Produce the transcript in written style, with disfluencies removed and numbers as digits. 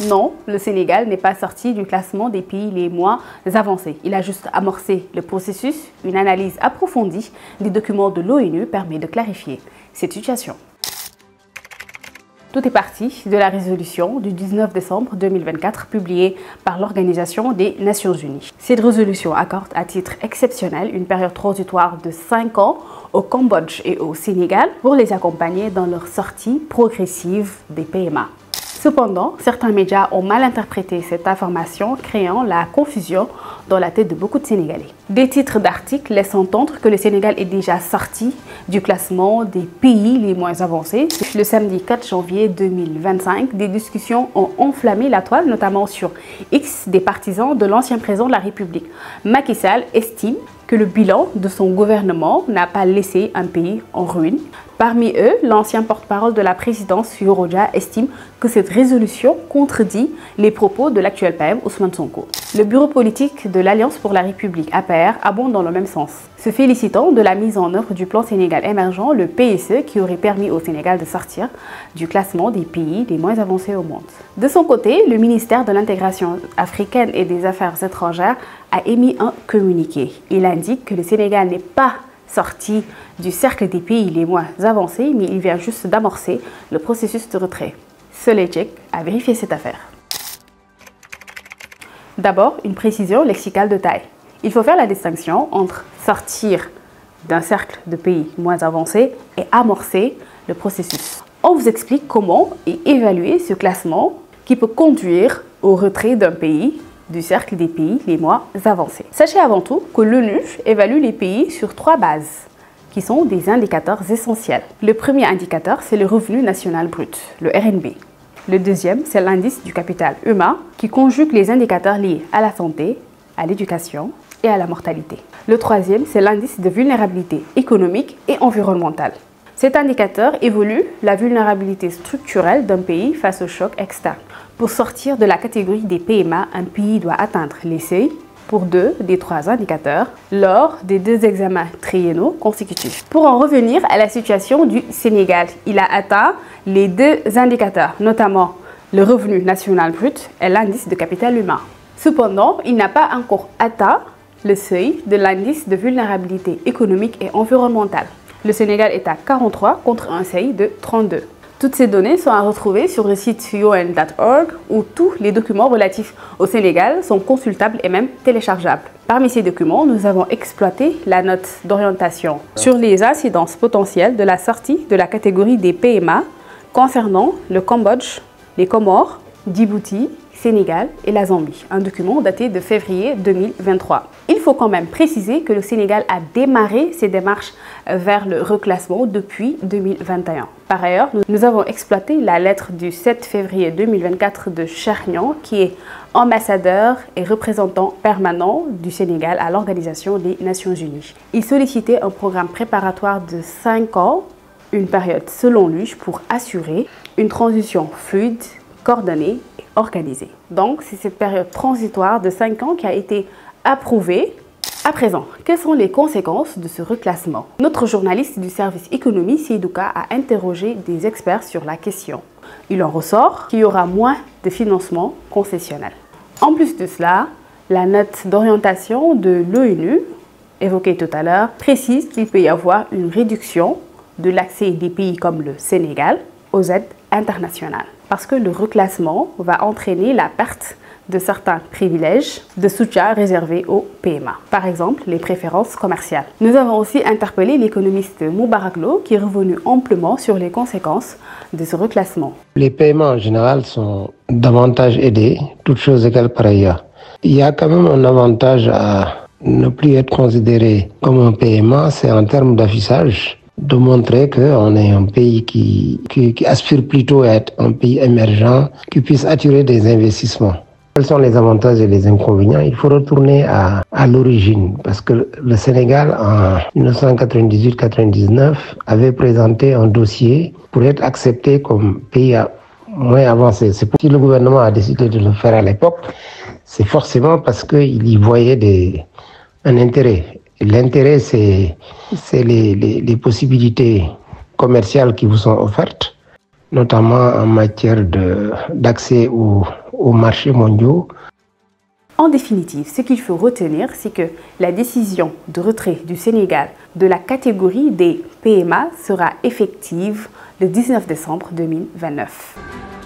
Non, le Sénégal n'est pas sorti du classement des pays les moins avancés. Il a juste amorcé le processus. Une analyse approfondie des documents de l'ONU permet de clarifier cette situation. Tout est parti de la résolution du 19 décembre 2024 publiée par l'Organisation des Nations Unies. Cette résolution accorde à titre exceptionnel une période transitoire de 5 ans au Cambodge et au Sénégal pour les accompagner dans leur sortie progressive des PMA. Cependant, certains médias ont mal interprété cette information, créant la confusion dans la tête de beaucoup de Sénégalais. Des titres d'articles laissent entendre que le Sénégal est déjà sorti du classement des pays les moins avancés. Le samedi 4 janvier 2025, des discussions ont enflammé la toile, notamment sur X, des partisans de l'ancien président de la République. Macky Sall estime que le bilan de son gouvernement n'a pas laissé un pays en ruine. Parmi eux, l'ancien porte-parole de la présidence, Yoro Dia, estime que cette résolution contredit les propos de l'actuel PM, Ousmane Sonko. Le bureau politique de l'Alliance pour la République, APR, abonde dans le même sens. Se félicitant de la mise en œuvre du plan Sénégal émergent, le PSE, qui aurait permis au Sénégal de sortir du classement des pays les moins avancés au monde. De son côté, le ministère de l'Intégration africaine et des Affaires étrangères a émis un communiqué. Il indique que le Sénégal n'est pas sorti du cercle des pays les moins avancés, mais il vient juste d'amorcer le processus de retrait. Soleil a vérifié cette affaire. D'abord, une précision lexicale de taille. Il faut faire la distinction entre sortir d'un cercle de pays moins avancés et amorcer le processus. On vous explique comment et évaluer ce classement qui peut conduire au retrait d'un pays du cercle des pays les moins avancés. Sachez avant tout que l'ONU évalue les pays sur 3 bases, qui sont des indicateurs essentiels. Le premier indicateur, c'est le revenu national brut, le RNB. Le deuxième, c'est l'indice du capital humain, qui conjugue les indicateurs liés à la santé, à l'éducation et à la mortalité. Le troisième, c'est l'indice de vulnérabilité économique et environnementale. Cet indicateur évalue la vulnérabilité structurelle d'un pays face au choc externe. Pour sortir de la catégorie des PMA, un pays doit atteindre les seuils pour 2 des 3 indicateurs lors des 2 examens triennaux consécutifs. Pour en revenir à la situation du Sénégal, il a atteint les 2 indicateurs, notamment le revenu national brut et l'indice de capital humain. Cependant, il n'a pas encore atteint le seuil de l'indice de vulnérabilité économique et environnementale. Le Sénégal est à 43 contre un seuil de 32. Toutes ces données sont à retrouver sur le site un.org où tous les documents relatifs au Sénégal sont consultables et même téléchargeables. Parmi ces documents, nous avons exploité la note d'orientation sur les incidences potentielles de la sortie de la catégorie des PMA concernant le Cambodge, les Comores, Djibouti, Sénégal et la Zambie, un document daté de février 2023. Il faut quand même préciser que le Sénégal a démarré ses démarches vers le reclassement depuis 2021. Par ailleurs, nous avons exploité la lettre du 7 février 2024 de Chernian, qui est ambassadeur et représentant permanent du Sénégal à l'Organisation des Nations Unies. Il sollicitait un programme préparatoire de 5 ans, une période selon lui, pour assurer une transition fluide, coordonnée et organisée. Donc, c'est cette période transitoire de 5 ans qui a été approuvée. À présent, quelles sont les conséquences de ce reclassement? Notre journaliste du service économie, Seydouka, a interrogé des experts sur la question. Il en ressort qu'il y aura moins de financement concessionnel. En plus de cela, la note d'orientation de l'ONU, évoquée tout à l'heure, précise qu'il peut y avoir une réduction de l'accès des pays comme le Sénégal aux aides internationales. Parce que le reclassement va entraîner la perte de certains privilèges de soutien réservés aux PMA. Par exemple, les préférences commerciales. Nous avons aussi interpellé l'économiste Moubarak Lo qui est revenu amplement sur les conséquences de ce reclassement. Les PMA en général sont davantage aidés, toutes choses égales par ailleurs. Il y a quand même un avantage à ne plus être considéré comme un PMA, c'est en termes d'affichage, de montrer qu'on est un pays qui aspire plutôt à être un pays émergent, qui puisse attirer des investissements. Quels sont les avantages et les inconvénients? Il faut retourner à l'origine, parce que le Sénégal, en 1998-99, avait présenté un dossier pour être accepté comme pays moins avancé. C'est pour si le gouvernement a décidé de le faire à l'époque, c'est forcément parce qu'il y voyait un intérêt. L'intérêt, c'est les possibilités commerciales qui vous sont offertes, notamment en matière d'accès aux aux marchés mondiaux. En définitive, ce qu'il faut retenir, c'est que la décision de retrait du Sénégal de la catégorie des PMA sera effective le 19 décembre 2029.